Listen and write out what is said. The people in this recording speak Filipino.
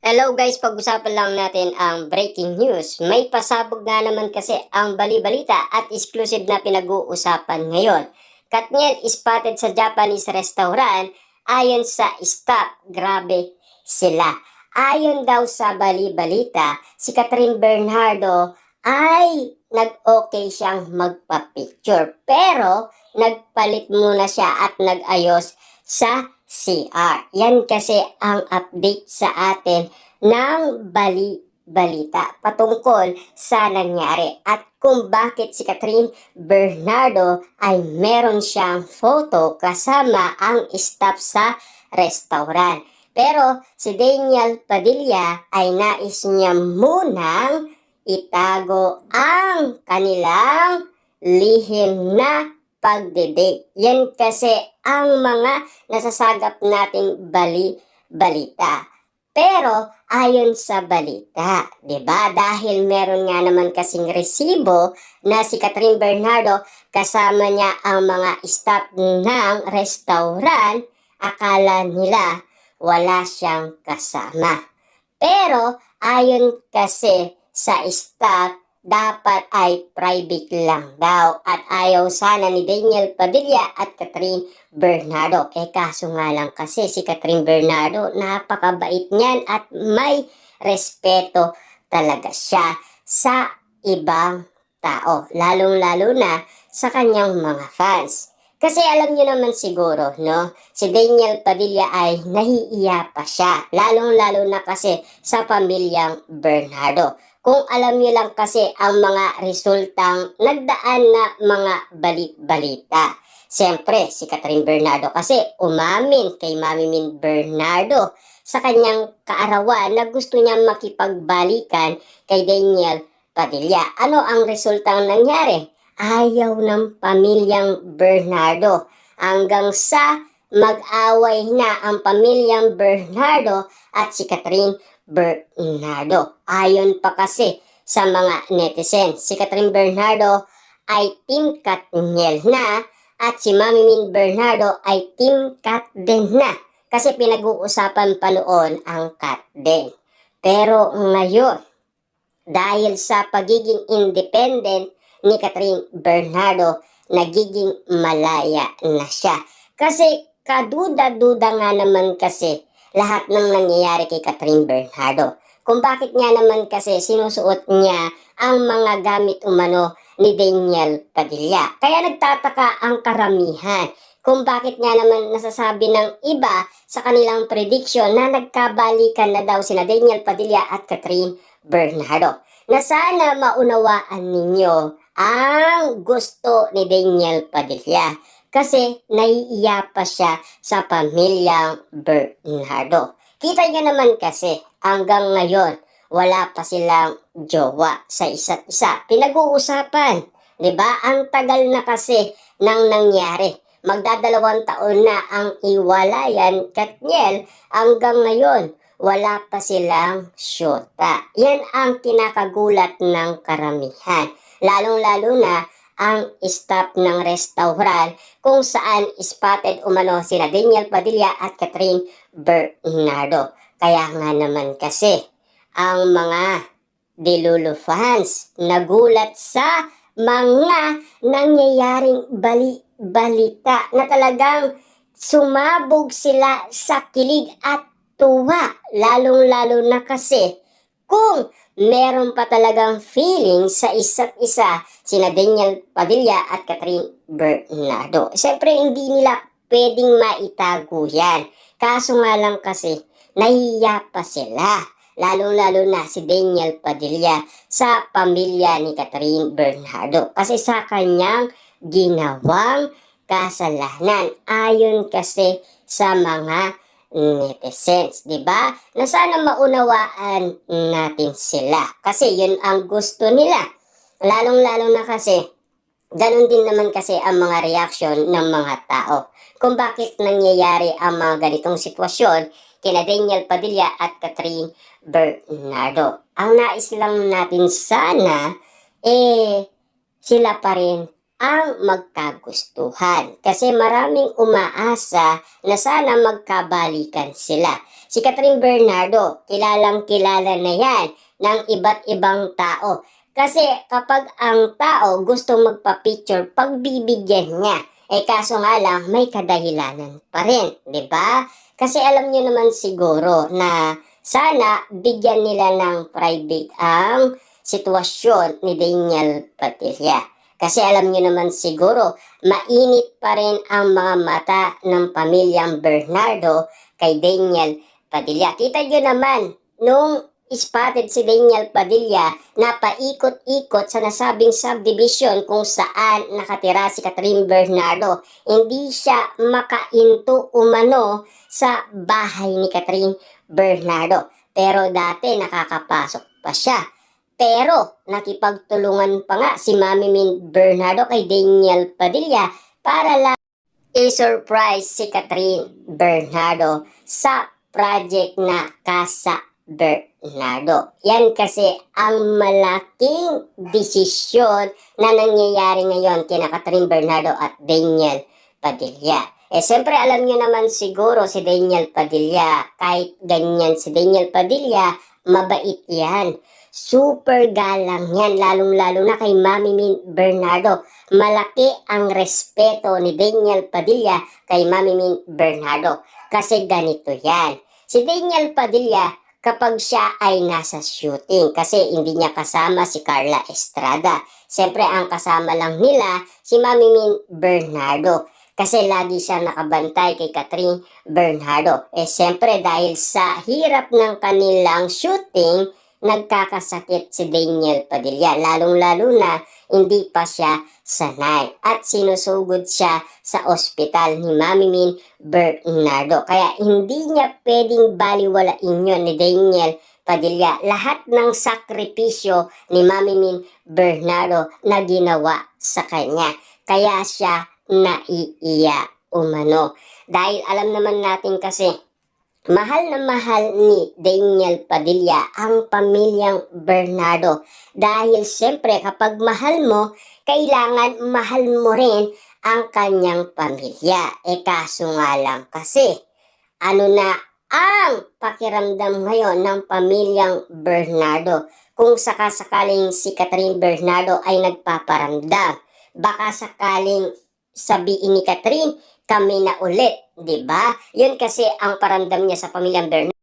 Hello guys, pag-usapan lang natin ang breaking news. May pasabog na naman kasi ang bali-balita at exclusive na pinag-uusapan ngayon. Katniel spotted sa Japanese restaurant ayon sa staff. Grabe sila. Ayon daw sa bali-balita, si Catherine Bernardo ay nag-okay siyang magpa-picture. Pero nagpalit muna siya at nag-ayos sa CR. Yan kasi ang update sa atin ng balita patungkol sa nangyari at kung bakit si Catherine Bernardo ay meron siyang photo kasama ang staff sa restaurant. Pero si Daniel Padilla ay nais niya munang itago ang kanilang lihim na pagdedate. Yan kasi ang mga nasasagap nating balita. Pero ayon sa balita, 'di ba? Dahil meron nga naman kasing resibo na si Catherine Bernardo kasama niya ang mga staff ng restaurant, akala nila wala siyang kasama. Pero ayon kasi sa staff, dapat ay private lang daw at ayaw sana ni Daniel Padilla at Catherine Bernardo. Kaso nga lang kasi si Catherine Bernardo napakabait niyan at may respeto talaga siya sa ibang tao, lalong-lalo na sa kanyang mga fans. Kasi alam niyo naman siguro, no? Si Daniel Padilla ay nahiiya pa siya, lalong-lalo na kasi sa pamilyang Bernardo. Kung alam niyo lang kasi ang mga resultang nagdaan na mga balita. Siyempre, si Catherine Bernardo kasi umamin kay Mami Min Bernardo sa kanyang kaarawan na gusto niya makipagbalikan kay Daniel Padilla. Ano ang resultang nangyari? Ayaw ng pamilyang Bernardo hanggang sa mag-away na ang pamilyang Bernardo at si Catherine Bernardo. Ayon pa kasi sa mga netizens, si Catherine Bernardo ay Team Katniel na at si Mami Min Bernardo ay Team Kat din na kasi pinag-uusapan pa noon ang Kat din. Pero ngayon, dahil sa pagiging independent ni Catherine Bernardo, nagiging malaya na siya. Kasi kaduda-duda nga naman kasi lahat ng nangyayari kay Catherine Bernardo. Kung bakit nga naman kasi sinusuot niya ang mga gamit umano ni Daniel Padilla. Kaya nagtataka ang karamihan kung bakit nga naman nasasabi ng iba sa kanilang prediction na nagkabalikan na daw sina Daniel Padilla at Catherine Bernardo. Na sana maunawaan ninyo ang gusto ni Daniel Padilla kasi naiiya pa siya sa pamilyang Bernardo. Kita niyo naman kasi hanggang ngayon wala pa silang jowa sa isa't isa. Pinag-uusapan, 'di ba? Ang tagal na kasi nang nangyari. Magdadalawang taon na ang iwalayan, Katniel, hanggang ngayon wala pa silang syota. Yan ang kinakagulat ng karamihan. Lalong-lalo na ang staff ng restaurant kung saan spotted umano sina Daniel Padilla at Catherine Bernardo. Kaya nga naman kasi ang mga Delulu fans nagulat sa mga nangyayaring balita na talagang sumabog sila sa kilig at tuwa, lalong-lalo na kasi kung meron pa talagang feeling sa isa't isa sina Daniel Padilla at Catherine Bernardo. Siyempre, hindi nila pwedeng maitago yan. Kaso nga lang kasi, nahiya pa sila. Lalong-lalo na si Daniel Padilla sa pamilya ni Catherine Bernardo. Kasi sa kanyang ginawang kasalanan. Ayon kasi sa mga netizens, di ba? Na sana maunawaan natin sila. Kasi yun ang gusto nila. Lalong-lalo na kasi, ganun din naman kasi ang mga reaction ng mga tao. Kung bakit nangyayari ang mga ganitong sitwasyon kina Daniel Padilla at Catherine Bernardo. Ang nais lang natin sana, sila pa rin ang magkagustuhan. Kasi maraming umaasa na sana magkabalikan sila. Si Catherine Bernardo, kilalang kilala na yan ng iba't ibang tao. Kasi kapag ang tao gusto magpa-picture, pagbibigyan niya. Kaso nga lang, may kadahilanan pa rin, di ba? Kasi alam niyo naman siguro na sana bigyan nila ng private ang sitwasyon ni Daniel Padilla. Kasi alam niyo naman siguro, mainit pa rin ang mga mata ng pamilyang Bernardo kay Daniel Padilla. Kita niyo naman, nung spotted si Daniel Padilla na paikot-ikot sa nasabing subdivision kung saan nakatira si Catherine Bernardo. Hindi siya makainto umano sa bahay ni Catherine Bernardo. Pero dati nakakapasok pa siya. Pero nakipagtulungan pa nga si Mami Min Bernardo kay Daniel Padilla para lang i-surprise si Catherine Bernardo sa project na Casa Bernardo. Yan kasi ang malaking desisyon na nangyayari ngayon kina Catherine Bernardo at Daniel Padilla. Siyempre alam niyo naman siguro si Daniel Padilla, kahit ganyan si Daniel Padilla, mabait yan. Super galang yan, lalong-lalo na kay Mami Min Bernardo. Malaki ang respeto ni Daniel Padilla kay Mami Min Bernardo. Kasi ganito yan. Si Daniel Padilla, kapag siya ay nasa shooting, kasi hindi niya kasama si Carla Estrada. Siyempre, ang kasama lang nila si Mami Min Bernardo. Kasi lagi siya nakabantay kay Catherine Bernardo. Siyempre, dahil sa hirap ng kanilang shooting, nagkakasakit si Daniel Padilla. Lalong-lalo na hindi pa siya sanay. At sinusugod siya sa ospital ni Mami Min Bernardo. Kaya hindi niya pwedeng baliwalain yun ni Daniel Padilla. Lahat ng sakripisyo ni Mami Min Bernardo na ginawa sa kanya. Kaya siya naiiya umano. Dahil alam naman natin kasi mahal na mahal ni Daniel Padilla ang pamilyang Bernardo. Dahil siyempre kapag mahal mo, kailangan mahal mo rin ang kanyang pamilya. Kaso nga lang kasi, ano na ang pakiramdam ngayon ng pamilyang Bernardo? Kung sakasakaling si Catherine Bernardo ay nagpaparamdam, baka sakaling sabihin ni Catherine, kami na ulit, di ba? Yun kasi ang paramdam niya sa pamilyang Bernardo.